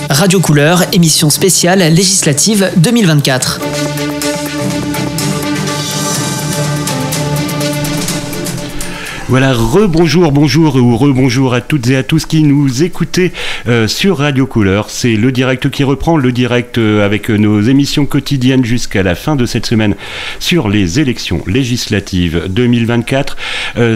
Radio Couleur, émission spéciale législative 2024. Voilà, rebonjour, bonjour ou rebonjour à toutes et à tous qui nous écoutez sur Radio Couleur. C'est le direct qui reprend, le direct avec nos émissions quotidiennes jusqu'à la fin de cette semaine sur les élections législatives 2024.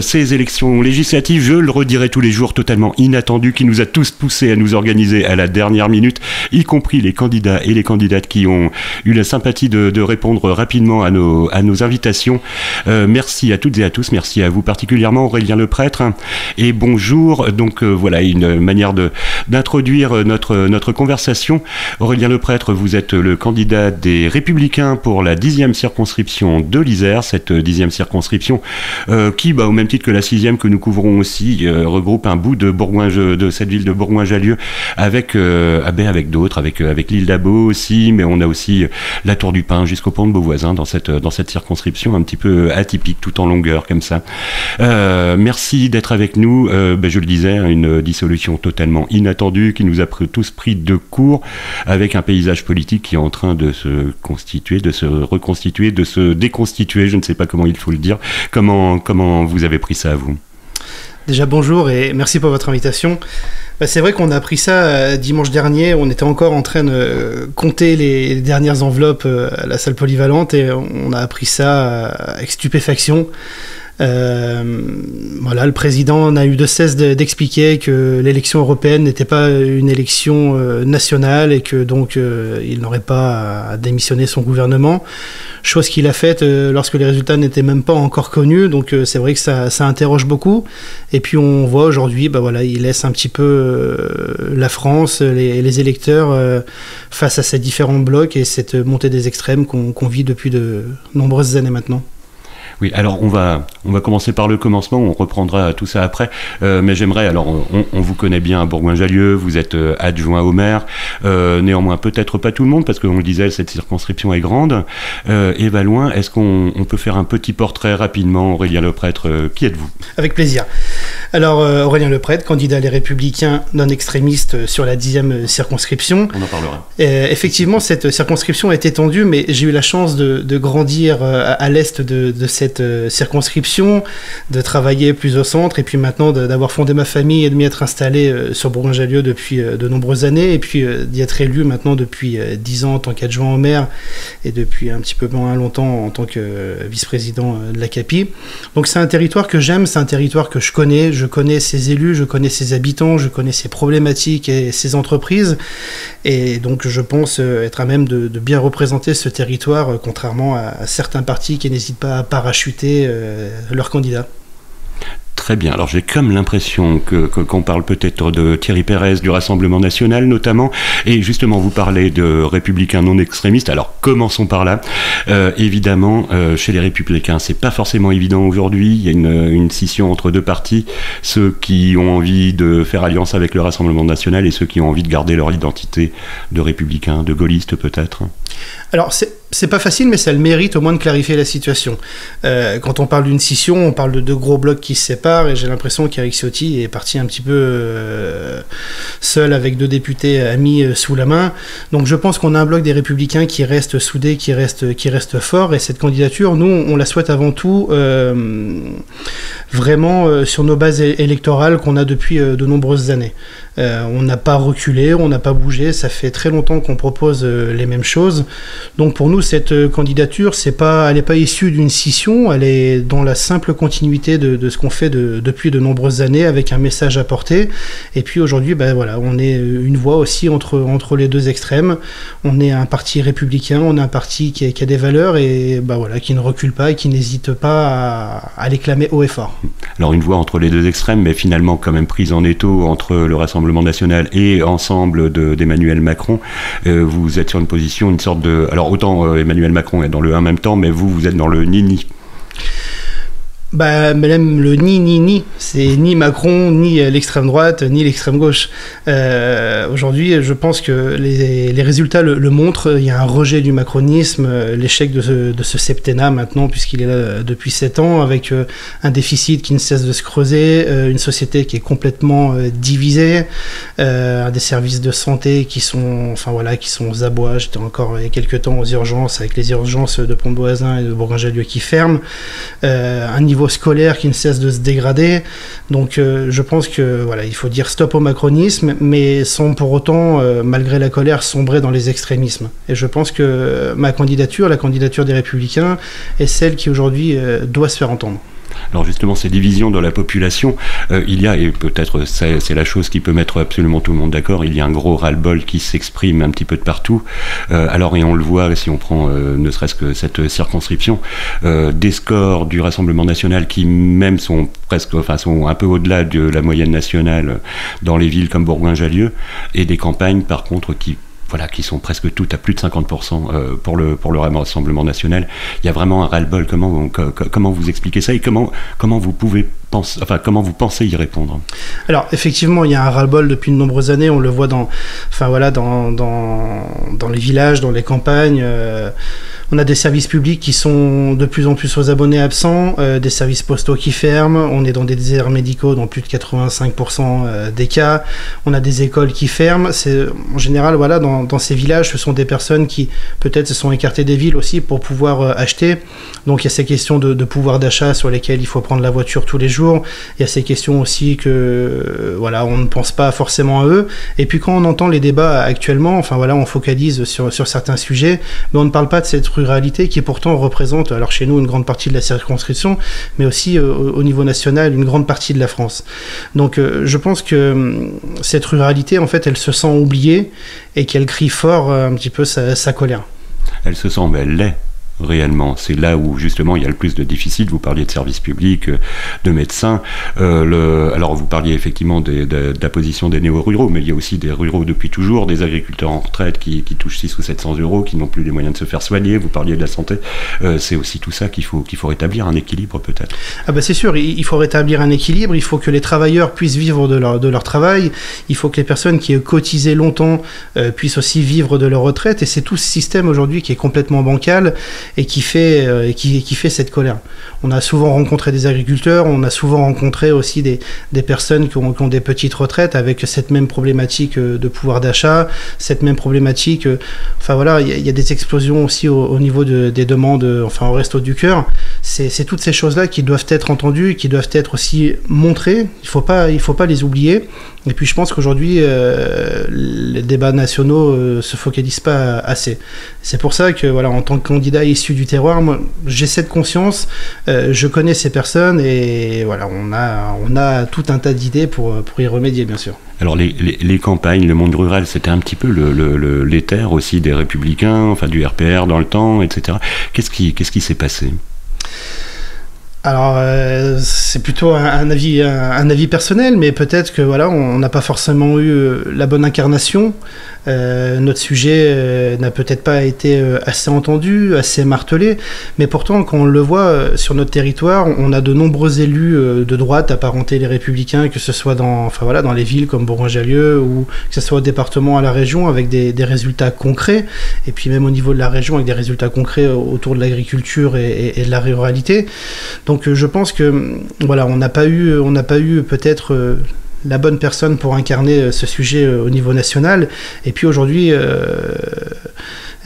Ces élections législatives, je le redirai tous les jours, totalement inattendues, qui nous a tous poussés à nous organiser à la dernière minute, y compris les candidats et les candidates qui ont eu la sympathie de répondre rapidement à nos invitations. Merci à toutes et à tous, merci à vous particulièrement, Aurélien Leprêtre, et bonjour. Donc voilà une manière d'introduire notre conversation. Aurélien Leprêtre, vous êtes le candidat des Républicains pour la 10e circonscription de l'Isère, cette 10e circonscription qui, au même titre que la 6e que nous couvrons aussi, regroupe un bout de cette ville de Bourgoin-Jallieu avec d'autres, avec l'île d'Abo aussi, mais on a aussi la Tour du Pin jusqu'au pont de Beauvoisin dans cette circonscription un petit peu atypique, tout en longueur comme ça. Merci d'être avec nous. Je le disais, une dissolution totalement inattendue qui nous a tous pris de court, avec un paysage politique qui est en train de se constituer, de se reconstituer, de se déconstituer, je ne sais pas comment il faut le dire. Comment vous avez pris ça, vous ? Déjà bonjour et merci pour votre invitation. C'est vrai qu'on a appris ça dimanche dernier, on était encore en train de compter les dernières enveloppes à la salle polyvalente et on a appris ça avec stupéfaction. Le président n'a eu de cesse d'expliquer que l'élection européenne n'était pas une élection nationale et que donc il n'aurait pas à démissionner son gouvernement, chose qu'il a faite lorsque les résultats n'étaient même pas encore connus. Donc c'est vrai que ça interroge beaucoup, et puis on voit aujourd'hui il laisse un petit peu la France, les électeurs face à ces différents blocs et cette montée des extrêmes qu'on vit depuis de nombreuses années maintenant. Oui, alors on va commencer par le commencement, on reprendra tout ça après, mais j'aimerais, alors on vous connaît bien à Bourgoin-Jallieu, vous êtes adjoint au maire, néanmoins peut-être pas tout le monde, parce qu'on le disait, cette circonscription est grande, et va loin. Est-ce qu'on peut faire un petit portrait rapidement, Aurélien Leprêtre, qui êtes-vous ? Avec plaisir. Alors Aurélien Leprêtre, candidat Les Républicains non extrémistes sur la 10e circonscription. On en parlera. Effectivement, cette circonscription est étendue, mais j'ai eu la chance de grandir à l'est de cette circonscription, de travailler plus au centre, et puis maintenant d'avoir fondé ma famille et de m'y être installé sur Bourgoin-Jallieu depuis de nombreuses années, et puis d'y être élu maintenant depuis 10 ans en tant qu'adjoint au maire, et depuis un petit peu moins longtemps en tant que vice-président de l'ACAPI. Donc c'est un territoire que j'aime, c'est un territoire que je connais ses élus, je connais ses habitants, je connais ses problématiques et ses entreprises, et donc je pense être à même de bien représenter ce territoire, contrairement à certains partis qui n'hésitent pas à parachuter leurs candidats. Très bien, alors j'ai comme l'impression qu'on parle peut-être de Thierry Pérez du Rassemblement National notamment, et justement vous parlez de Républicains non extrémistes. Alors commençons par là. Évidemment, chez les Républicains, c'est pas forcément évident aujourd'hui, il y a une scission entre deux partis, ceux qui ont envie de faire alliance avec le Rassemblement National et ceux qui ont envie de garder leur identité de Républicains, de gaullistes peut-être. Alors c'est pas facile, mais ça a le mérite au moins de clarifier la situation. Quand on parle d'une scission, on parle de deux gros blocs qui se séparent, et j'ai l'impression qu'Éric Ciotti est parti un petit peu seul avec deux députés amis sous la main. Donc je pense qu'on a un bloc des Républicains qui reste soudé, qui reste fort, et cette candidature, nous, on la souhaite avant tout vraiment sur nos bases électorales qu'on a depuis de nombreuses années. On n'a pas reculé, on n'a pas bougé, ça fait très longtemps qu'on propose les mêmes choses. Donc pour nous, cette candidature, elle n'est pas issue d'une scission, elle est dans la simple continuité de ce qu'on fait depuis de nombreuses années, avec un message à porter. Et puis aujourd'hui, on est une voix aussi entre les deux extrêmes. On est un parti républicain, on est un parti qui a des valeurs et qui ne recule pas et qui n'hésite pas à les clamer haut et fort. Alors une voix entre les deux extrêmes, mais finalement quand même prise en étau entre le Rassemblement National et Ensemble d'Emmanuel Macron. Vous êtes sur une position, une sorte de... Alors autant Emmanuel Macron est dans le en même temps, mais vous êtes dans le ni-ni. Mais même le ni, c'est ni Macron, ni l'extrême droite, ni l'extrême gauche. Aujourd'hui, je pense que les résultats le montrent. Il y a un rejet du macronisme, l'échec de ce septennat maintenant, puisqu'il est là depuis 7 ans, avec un déficit qui ne cesse de se creuser, une société qui est complètement divisée, des services de santé qui sont aux abois. J'étais encore il y a quelques temps aux urgences, avec les urgences de Pont-de-Beauvoisin et de Bourgoin-Jallieu qui ferment. Un niveau scolaire qui ne cesse de se dégrader. Donc je pense que il faut dire stop au macronisme, mais sans pour autant, malgré la colère, sombrer dans les extrémismes. Et je pense que la candidature des Républicains, est celle qui aujourd'hui doit se faire entendre. Alors justement, ces divisions dans la population, il y a, et peut-être c'est la chose qui peut mettre absolument tout le monde d'accord, il y a un gros ras-le-bol qui s'exprime un petit peu de partout. Alors, et on le voit, si on prend ne serait-ce que cette circonscription, des scores du Rassemblement national qui même sont un peu au-delà de la moyenne nationale dans les villes comme Bourgoin-Jallieu, et des campagnes par contre qui sont presque toutes à plus de 50% pour le Rassemblement national. Il y a vraiment un ras-le-bol. Comment vous expliquez ça et comment vous pensez y répondre? Alors effectivement, il y a un ras-le-bol depuis de nombreuses années. On le voit dans les villages, dans les campagnes. On a des services publics qui sont de plus en plus aux abonnés absents, des services postaux qui ferment, on est dans des déserts médicaux dans plus de 85% des cas, on a des écoles qui ferment. C'est, en général, dans ces villages, ce sont des personnes qui peut-être se sont écartées des villes aussi pour pouvoir acheter. Donc il y a ces questions de pouvoir d'achat sur lesquelles il faut prendre la voiture tous les jours. Il y a ces questions aussi que on ne pense pas forcément à eux. Et puis quand on entend les débats actuellement, on focalise sur certains sujets, mais on ne parle pas de cette ruralité qui pourtant représente, alors chez nous, une grande partie de la circonscription, mais aussi au niveau national, une grande partie de la France. Donc je pense que cette ruralité, en fait, elle se sent oubliée et qu'elle crie fort un petit peu sa colère. Elle se sent, mais elle l'est. Réellement, c'est là où justement il y a le plus de déficit. Vous parliez de services publics, de médecins. Alors vous parliez effectivement de la position des néo-ruraux, mais il y a aussi des ruraux depuis toujours, des agriculteurs en retraite qui touchent 600 ou 700 euros, qui n'ont plus les moyens de se faire soigner. Vous parliez de la santé. C'est aussi tout ça qu'il faut rétablir, un équilibre peut-être. C'est sûr, il faut rétablir un équilibre. Il faut que les travailleurs puissent vivre de leur travail. Il faut que les personnes qui ont cotisé longtemps puissent aussi vivre de leur retraite. Et c'est tout ce système aujourd'hui qui est complètement bancal et qui fait cette colère. On a souvent rencontré des agriculteurs, on a souvent rencontré aussi des personnes qui ont des petites retraites avec cette même problématique de pouvoir d'achat, cette même problématique. Il y a des explosions aussi au niveau des demandes, au Resto du Cœur. C'est toutes ces choses-là qui doivent être entendues, qui doivent être aussi montrées. Il faut pas les oublier. Et puis je pense qu'aujourd'hui, les débats nationaux se focalisent pas assez. C'est pour ça que en tant que candidat issu du terroir, moi, j'ai cette conscience, je connais ces personnes et on a tout un tas d'idées pour y remédier, bien sûr. Alors les campagnes, le monde rural, c'était un petit peu l'éther aussi des Républicains, du RPR dans le temps, etc. Qu'est-ce qui s'est passé ? Alors c'est plutôt un avis personnel, mais peut-être que on n'a pas forcément eu la bonne incarnation. Notre sujet n'a peut-être pas été assez entendu, assez martelé, mais pourtant quand on le voit sur notre territoire, on a de nombreux élus de droite apparentés les Républicains, que ce soit dans les villes comme Bourgoin-Jallieu ou que ce soit au département, à la région, avec des résultats concrets, et puis même au niveau de la région avec des résultats concrets autour de l'agriculture et de la ruralité. Donc je pense que on n'a pas eu peut-être la bonne personne pour incarner ce sujet au niveau national. Et puis aujourd'hui,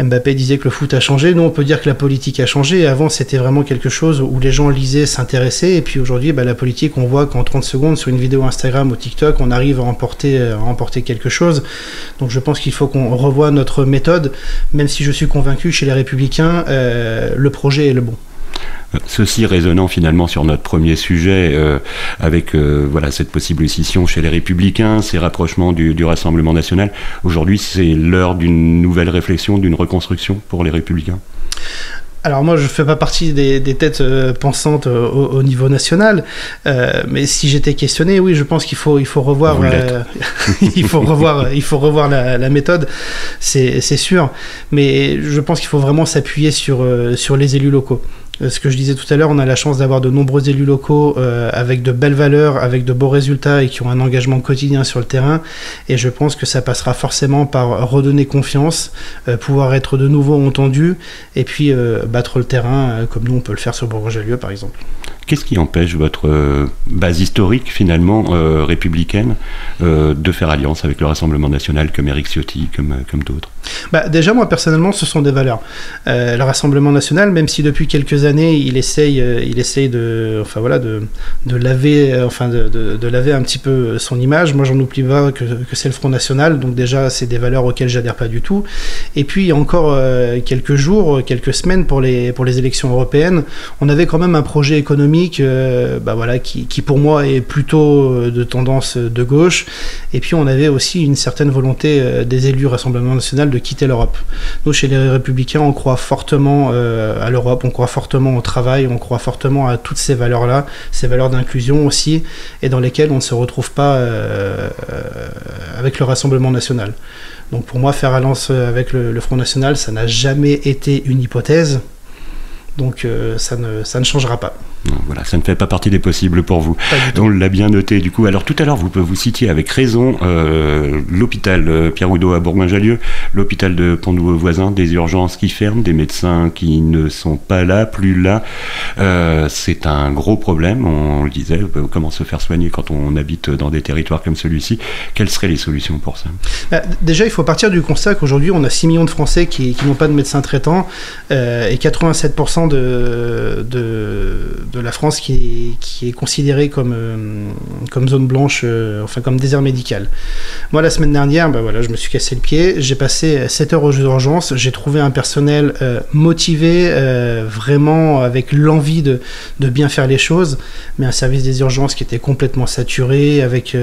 Mbappé disait que le foot a changé. Nous, on peut dire que la politique a changé. Avant, c'était vraiment quelque chose où les gens lisaient, s'intéressaient. Et puis aujourd'hui, la politique, on voit qu'en 30 secondes, sur une vidéo Instagram ou TikTok, on arrive à emporter quelque chose. Donc je pense qu'il faut qu'on revoie notre méthode. Même si je suis convaincu, chez les Républicains, le projet est le bon. Ceci résonnant finalement sur notre premier sujet, avec cette possible scission chez les Républicains, ces rapprochements du Rassemblement national. Aujourd'hui, c'est l'heure d'une nouvelle réflexion, d'une reconstruction pour les Républicains. Alors moi, je ne fais pas partie des têtes pensantes au niveau national, mais si j'étais questionné, oui, je pense qu'il faut revoir, il faut revoir la méthode, c'est sûr. Mais je pense qu'il faut vraiment s'appuyer sur les élus locaux. Ce que je disais tout à l'heure, on a la chance d'avoir de nombreux élus locaux avec de belles valeurs, avec de beaux résultats et qui ont un engagement quotidien sur le terrain. Et je pense que ça passera forcément par redonner confiance, pouvoir être de nouveau entendu et puis battre le terrain comme nous on peut le faire sur Bourgoin-Jallieu par exemple. Qu'est-ce qui empêche votre base historique, finalement, républicaine, de faire alliance avec le Rassemblement national, comme Éric Ciotti, comme d'autres ? Déjà, moi, personnellement, ce sont des valeurs. Le Rassemblement national, même si depuis quelques années, il essaye de laver, de laver un petit peu son image. Moi, j'en oublie pas que c'est le Front National. Donc déjà, c'est des valeurs auxquelles j'adhère pas du tout. Et puis, il y a encore quelques jours, quelques semaines pour les élections européennes, on avait quand même un projet économique qui pour moi est plutôt de tendance de gauche. Et puis on avait aussi une certaine volonté des élus Rassemblement national de quitter l'Europe. Nous, chez les Républicains, on croit fortement à l'Europe, on croit fortement au travail, on croit fortement à toutes ces valeurs-là, ces valeurs d'inclusion aussi, et dans lesquelles on ne se retrouve pas avec le Rassemblement national. Donc pour moi, faire alliance avec le Front National, ça n'a jamais été une hypothèse. Donc ça ne changera pas. Voilà, ça ne fait pas partie des possibles pour vous. On l'a bien noté du coup. Alors tout à l'heure, vous citiez avec raison l'hôpital Pierre Oudot à Bourgoin-Jallieu, l'hôpital de Pont-Nouveau-Voisin, des urgences qui ferment, des médecins qui ne sont pas là, plus là. C'est un gros problème. On le disait, comment se faire soigner quand on habite dans des territoires comme celui-ci. Quelles seraient les solutions pour ça ? Déjà, il faut partir du constat qu'aujourd'hui, on a 6 millions de Français qui n'ont pas de médecin traitant et 87% de la France qui est considérée comme zone blanche, comme désert médical. Moi, la semaine dernière, je me suis cassé le pied, j'ai passé 7 heures aux urgences, j'ai trouvé un personnel motivé, vraiment avec l'envie de bien faire les choses, mais un service des urgences qui était complètement saturé, avec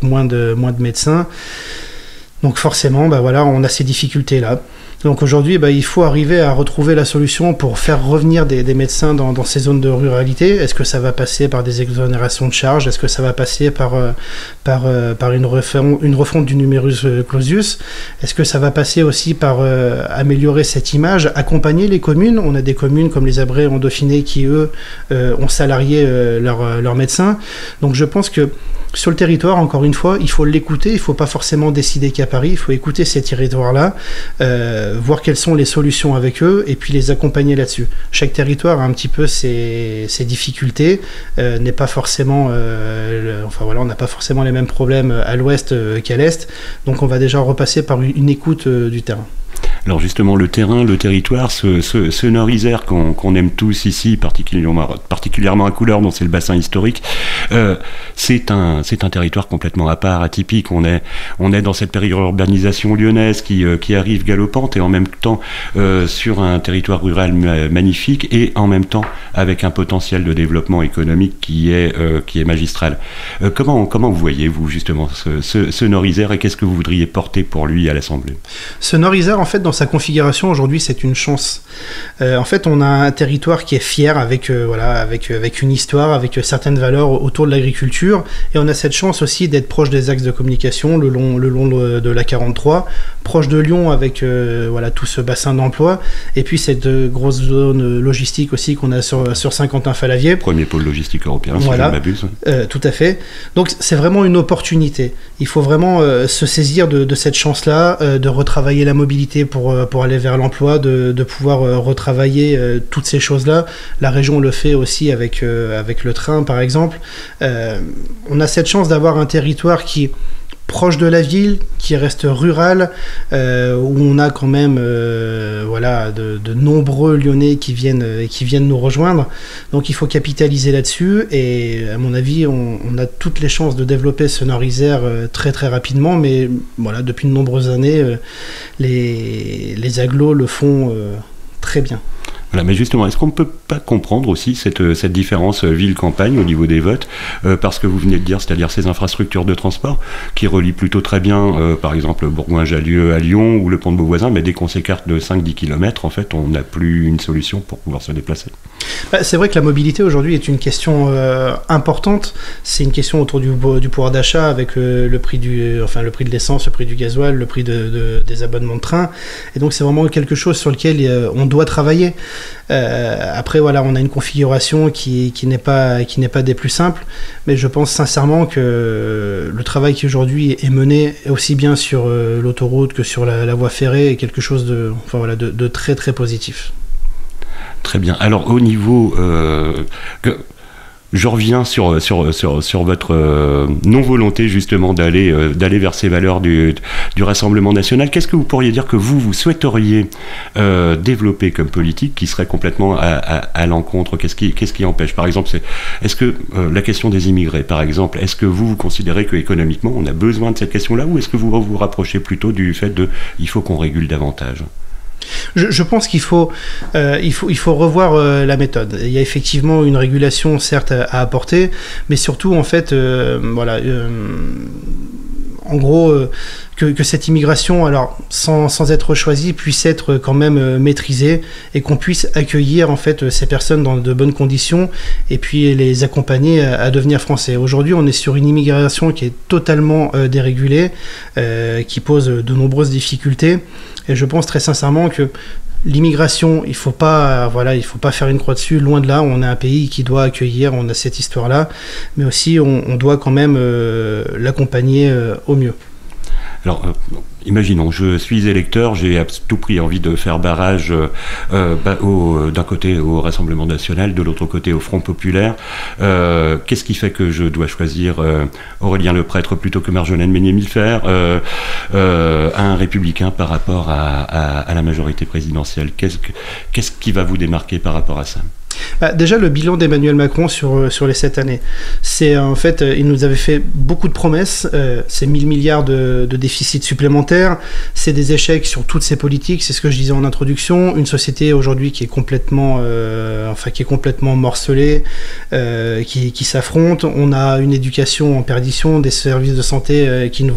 moins de médecins. Donc forcément, on a ces difficultés-là. Donc aujourd'hui, il faut arriver à retrouver la solution pour faire revenir des médecins dans ces zones de ruralité. Est-ce que ça va passer par des exonérations de charges ? Est-ce que ça va passer par une refonte du numerus clausus ? Est-ce que ça va passer aussi par améliorer cette image, accompagner les communes ? On a des communes comme les Abrets en Dauphiné qui, eux, ont salarié leurs médecins. Donc je pense que sur le territoire, encore une fois, il faut l'écouter, il ne faut pas forcément décider qu'à Paris, il faut écouter ces territoires-là, voir quelles sont les solutions avec eux et puis les accompagner là-dessus. Chaque territoire a un petit peu ses difficultés, n'est pas forcément, on n'a pas forcément les mêmes problèmes à l'ouest qu'à l'est, donc on va déjà repasser par une écoute du terrain. Alors justement, le terrain, le territoire, ce Nord-Isère qu'on aime tous ici, particulièrement à Couleurs, dont c'est le bassin historique, c'est un territoire complètement à part, atypique. On est dans cette périurbanisation lyonnaise qui arrive galopante et en même temps sur un territoire rural magnifique et en même temps avec un potentiel de développement économique qui est magistral. Comment vous voyez-vous justement ce Nord-Isère et qu'est-ce que vous voudriez porter pour lui à l'Assemblée ? Ce Nord-Isère, en fait, dans sa configuration aujourd'hui, c'est une chance. En fait, on a un territoire qui est fier avec une histoire, avec certaines valeurs autour de l'agriculture, et on a cette chance aussi d'être proche des axes de communication le long de la 43, proche de Lyon avec tout ce bassin d'emploi, et puis cette grosse zone logistique aussi qu'on a sur Saint-Quentin-Fallavier. Premier pôle logistique européen, si je ne m'abuse. Tout à fait. Donc c'est vraiment une opportunité. Il faut vraiment se saisir de cette chance-là, de retravailler la mobilité pour aller vers l'emploi, de pouvoir retravailler toutes ces choses-là. La région le fait aussi avec le train, par exemple. On a cette chance d'avoir un territoire qui est proche de la ville, qui reste rural, où on a quand même de nombreux Lyonnais qui viennent nous rejoindre. Donc il faut capitaliser là-dessus et à mon avis on a toutes les chances de développer ce Nord-Isère très très rapidement, mais depuis de nombreuses années les agglos le font très bien. Voilà, mais justement, est-ce qu'on ne peut pas comprendre aussi cette différence ville-campagne au niveau des votes parce que vous venez de dire, c'est-à-dire ces infrastructures de transport qui relient plutôt très bien, par exemple, Bourgoin-Jallieu à Lyon ou le pont de Beauvoisin, mais dès qu'on s'écarte de 5-10 km, en fait, on n'a plus une solution pour pouvoir se déplacer. C'est vrai que la mobilité aujourd'hui est une question importante. C'est une question autour du pouvoir d'achat avec le prix de l'essence, le prix du gasoil, le prix des abonnements de train. Et donc c'est vraiment quelque chose sur lequel on doit travailler. Après, Après, voilà, on a une configuration qui n'est pas des plus simples, mais je pense sincèrement que le travail qui aujourd'hui est mené aussi bien sur l'autoroute que sur la voie ferrée est quelque chose de très très positif. Très bien. Alors au niveau je reviens sur votre non-volonté justement d'aller vers ces valeurs du Rassemblement national. Qu'est-ce que vous pourriez dire que vous souhaiteriez développer comme politique qui serait complètement à l'encontre? Qu'est-ce qui empêche? Par exemple, est-ce que la question des immigrés, par exemple, est-ce que vous considérez qu'économiquement on a besoin de cette question-là, ou est-ce que vous vous rapprochez plutôt du fait il faut qu'on régule davantage? Je pense qu'il faut revoir la méthode. Il y a effectivement une régulation, certes, à apporter, mais surtout, en fait, en gros, que cette immigration, alors sans être choisie, puisse être quand même maîtrisée, et qu'on puisse accueillir en fait ces personnes dans de bonnes conditions et puis les accompagner à devenir français. Aujourd'hui, on est sur une immigration qui est totalement dérégulée, qui pose de nombreuses difficultés, et je pense très sincèrement que l'immigration, il faut pas faire une croix dessus, loin de là. On est un pays qui doit accueillir, on a cette histoire-là, mais aussi on doit quand même l'accompagner au mieux. Alors, imaginons, je suis électeur, j'ai à tout prix envie de faire barrage d'un côté au Rassemblement national, de l'autre côté au Front populaire. Qu'est-ce qui fait que je dois choisir Aurélien Leprêtre plutôt que Marjolaine Meunier-Milfer, un républicain par rapport à la majorité présidentielle? Qu'est-ce qui va vous démarquer par rapport à ça? Déjà, le bilan d'Emmanuel Macron sur les 7 années. C'est en fait, il nous avait fait beaucoup de promesses, c'est 1000 milliards de déficit supplémentaires, c'est des échecs sur toutes ces politiques, c'est ce que je disais en introduction, une société aujourd'hui qui est complètement morcelée, qui s'affronte, on a une éducation en perdition, des services de santé qui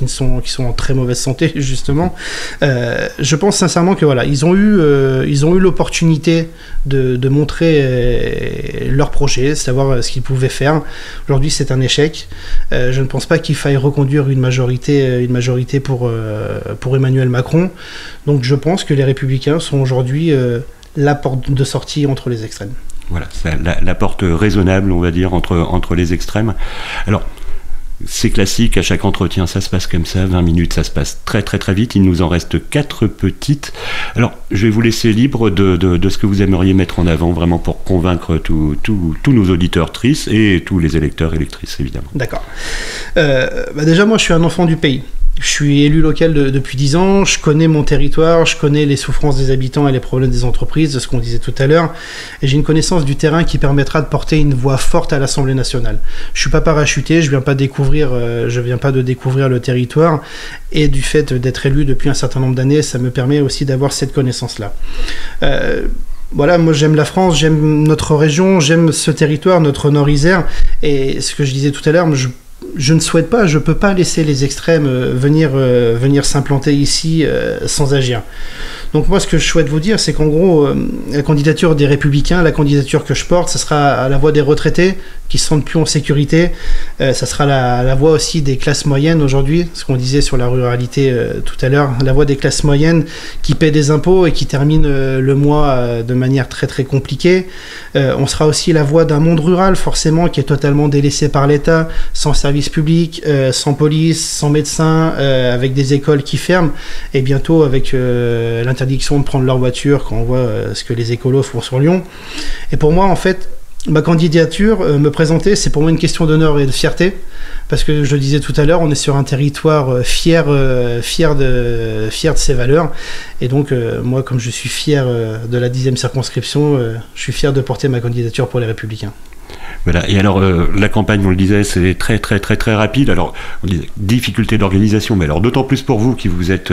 sont en très mauvaise santé, justement. Je pense sincèrement que voilà, ils ont eu l'opportunité de montrer leur projet, savoir ce qu'ils pouvaient faire. Aujourd'hui, c'est un échec. Je ne pense pas qu'il faille reconduire une majorité pour Emmanuel Macron. Donc je pense que les Républicains sont aujourd'hui la porte de sortie entre les extrêmes. Voilà, c'est la porte raisonnable, on va dire, entre les extrêmes. Alors, c'est classique, à chaque entretien ça se passe comme ça, 20 minutes ça se passe très très très vite, il nous en reste 4 petites. Alors je vais vous laisser libre de ce que vous aimeriez mettre en avant vraiment pour convaincre tous nos auditeurs tristes et tous les électeurs électrices évidemment. D'accord. Déjà moi je suis un enfant du pays. Je suis élu local depuis 10 ans, je connais mon territoire, je connais les souffrances des habitants et les problèmes des entreprises, de ce qu'on disait tout à l'heure, et j'ai une connaissance du terrain qui permettra de porter une voix forte à l'Assemblée nationale. Je suis pas parachuté, je viens pas de découvrir le territoire, et du fait d'être élu depuis un certain nombre d'années, ça me permet aussi d'avoir cette connaissance-là. Voilà, moi j'aime la France, j'aime notre région, j'aime ce territoire, notre Nord-Isère, et ce que je disais tout à l'heure, je ne souhaite pas, je ne peux pas laisser les extrêmes venir s'implanter ici sans agir. Donc moi, ce que je souhaite vous dire, c'est qu'en gros, la candidature des Républicains, la candidature que je porte, ce sera la voix des retraités qui se sentent plus en sécurité. Ça sera la voix aussi des classes moyennes aujourd'hui, ce qu'on disait sur la ruralité tout à l'heure, la voix des classes moyennes qui paient des impôts et qui terminent le mois de manière très très compliquée. On sera aussi la voix d'un monde rural, forcément, qui est totalement délaissé par l'État, sans service public, sans police, sans médecins, avec des écoles qui ferment, et bientôt avec l'interdiction de prendre leur voiture quand on voit ce que les écolos font sur Lyon. Et pour moi, en fait, ma candidature, me présenter, c'est pour moi une question d'honneur et de fierté, parce que je le disais tout à l'heure, on est sur un territoire fier de ses valeurs, et donc moi, comme je suis fier de la 10e circonscription, je suis fier de porter ma candidature pour les Républicains. Voilà. Et alors la campagne, on le disait, c'est très très très très rapide. Alors on disait difficulté d'organisation, mais alors d'autant plus pour vous qui vous êtes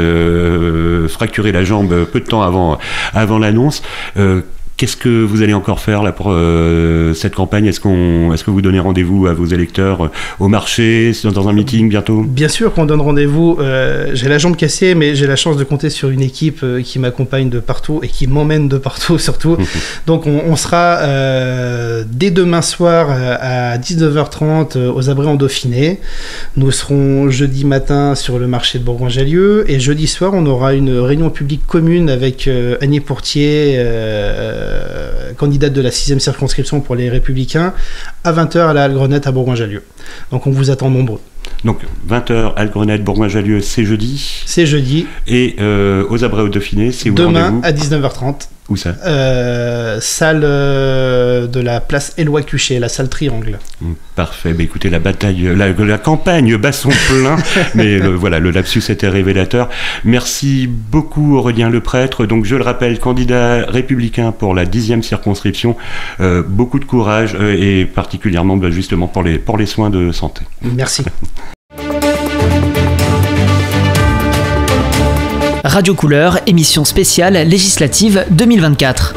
fracturé la jambe peu de temps avant l'annonce. Qu'est-ce que vous allez encore faire là pour cette campagne? Est-ce que vous donnez rendez-vous à vos électeurs au marché, dans un meeting bientôt? Bien sûr qu'on donne rendez-vous. J'ai la jambe cassée, mais j'ai la chance de compter sur une équipe qui m'accompagne de partout et qui m'emmène de partout surtout. Donc on sera dès demain soir à 19h30 aux Abrets en Dauphiné. Nous serons jeudi matin sur le marché de Bourgoin-Jallieu, et jeudi soir on aura une réunion publique commune avec Annie Pourtier, candidate de la 6e circonscription pour les Républicains, à 20h à la Halle Grenette à Bourgoin-Jallieu. Donc on vous attend nombreux. Donc 20h, Halle Grenette, Bourgoin-Jallieu, c'est jeudi. C'est jeudi. Et aux Abrets au Dauphiné, c'est où demain à 19h30. Où ça? Salle de la place Éloi Cuchet, la salle Triangle. Parfait. Bah, écoutez, la bataille, la campagne bat son plein, mais voilà, le lapsus était révélateur. Merci beaucoup Aurélien Leprêtre. Donc je le rappelle, candidat républicain pour la 10e circonscription. Beaucoup de courage et particulièrement justement pour les soins de santé. Merci. Radio Couleur, émission spéciale législative 2024.